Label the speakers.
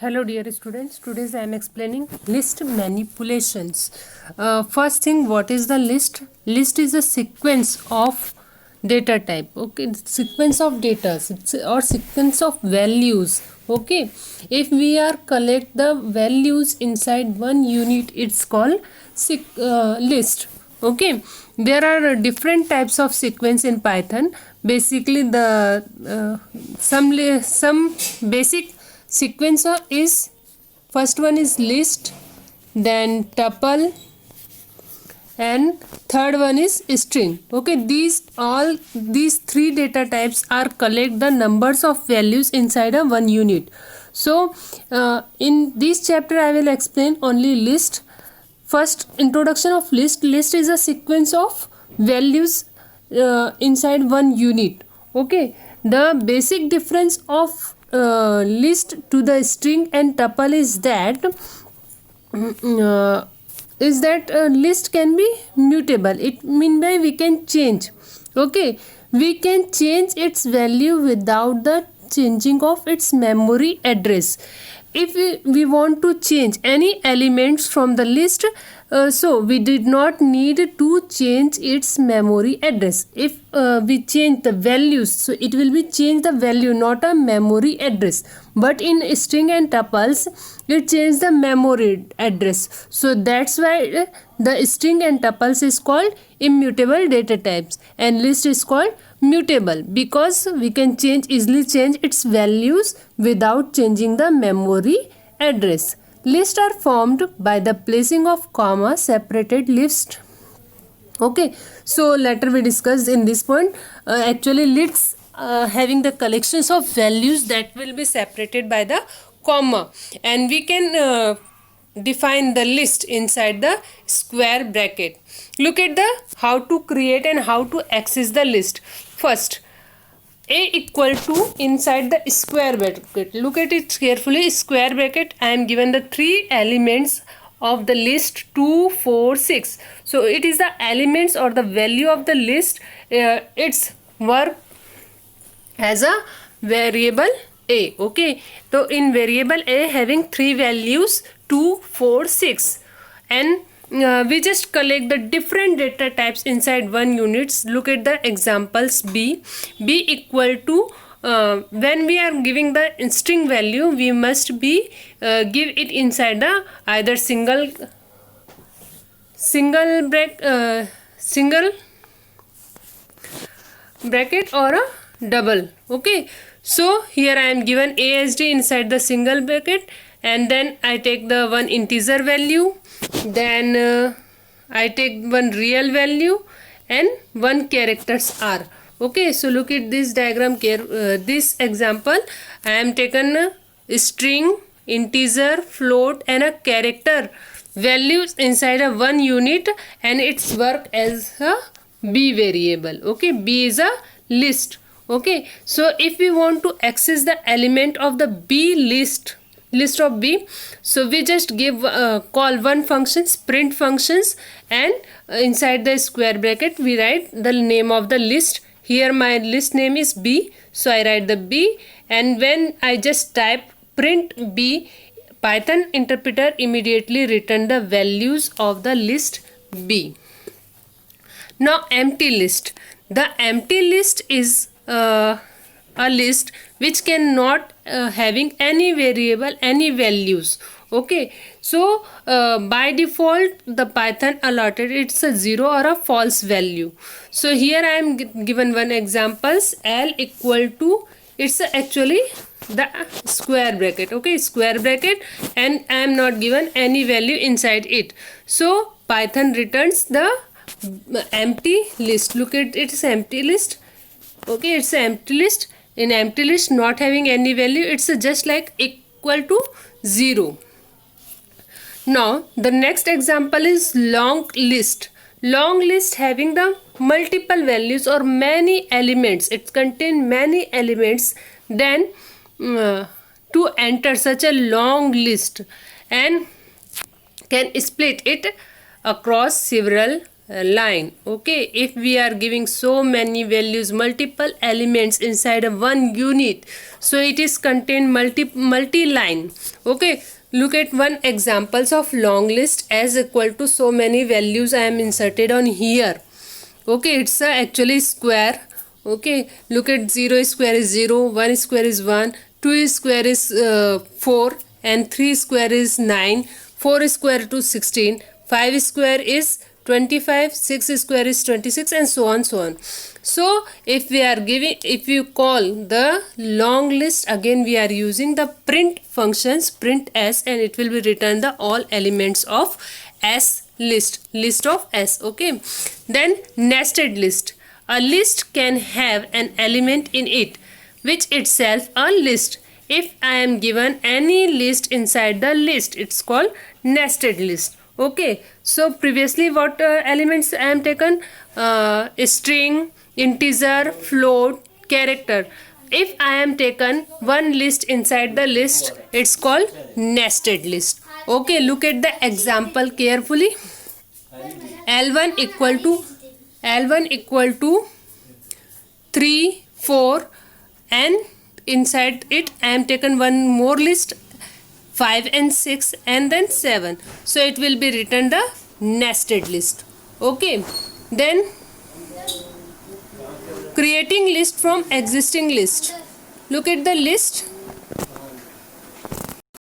Speaker 1: Hello dear students, today I am explaining list manipulations. First thing, what is the list? List is a sequence of data type, okay, sequence of data or sequence of values, okay. If we are collect the values inside one unit, it's called list, okay. There are different types of sequence in Python. Basically the some basic sequencer is, first one is list, then tuple, and third one is string, okay. These three data types are collect the numbers of values inside a one unit. So in this chapter I will explain only list. First, introduction of list. List is a sequence of values inside one unit, okay. The basic difference of list to the string and tuple is that list can be mutable. It mean by we can change, okay. We can change its value without the changing of its memory address. If we want to change any elements from the list, so we did not need to change its memory address. If we change the values, so it will be change the value, not a memory address. But in string and tuples, it change the memory address. So that's why the string and tuples is called immutable data types, and list is called mutable, because we can easily change its values without changing the memory address. Lists are formed by the placing of comma separated list, okay. So later we discussed in this point, actually lists having the collections of values that will be separated by the comma, and we can define the list inside the square bracket. Look at the how to create and how to access the list. First, a equal to inside the square bracket. Look at it carefully. Square bracket. I am given the three elements of the list 2, 4, 6. So it is the elements or the value of the list. Its work as a variable a, okay. So in variable a having three values 2, 4, 6, and we just collect the different data types inside one units. Look at the examples. B equal to when we are giving the string value, we must be give it inside the either single bracket or a double, okay. So here I am given ASD inside the single bracket, and then I take the one integer value, then I take one real value and one characters R, okay. So look at this diagram here. This example I am taken a string, integer, float and a character values inside a one unit, and its work as a B variable, okay. B is a list, okay. So if we want to access the element of the B list of B, so we just give call one function, print functions, and inside the square bracket we write the name of the list. Here my list name is B, so I write the B, and when I just type print B, Python interpreter immediately return the values of the list B. Now empty list. The empty list is a list which cannot having any variable, any values, okay. So by default the Python allotted it's a 0 or a false value. So here I am given one examples. L equal to, it's actually the square bracket, okay, square bracket, and I am not given any value inside it. So Python returns the empty list. Look at it's empty list, okay. It's an empty list. In empty list not having any value, it's just like equal to 0. Now the next example is long list. Long list having the multiple values or many elements. It contains many elements. Then to enter such a long list and can split it across several line. Okay, if we are giving so many values, multiple elements inside a one unit, so it is contained multi line. Okay, look at one examples of long list as equal to so many values I am inserted on here. Okay, it's actually square. Okay, look at 0 square is 0, 1 square is 1, 2 square is 4, and 3 square is 9, 4 square to 16, 5 square is 25, 6 square is 26, and so on so on. So if we are giving, if you call the long list, again we are using the print functions, print s, and it will be return the all elements of s list of s. Okay, then nested list. A list can have an element in it which itself a list. If I am given any list inside the list, it's called nested list. Okay, so previously what elements I am taken? String, integer, float, character. If I am taken one list inside the list, it's called nested list. Okay, look at the example carefully. L1 equal to 3, 4, and inside it I am taken one more list 5 and 6 and then 7. So it will be written the nested list. Okay, then creating list from existing list. Look at the list.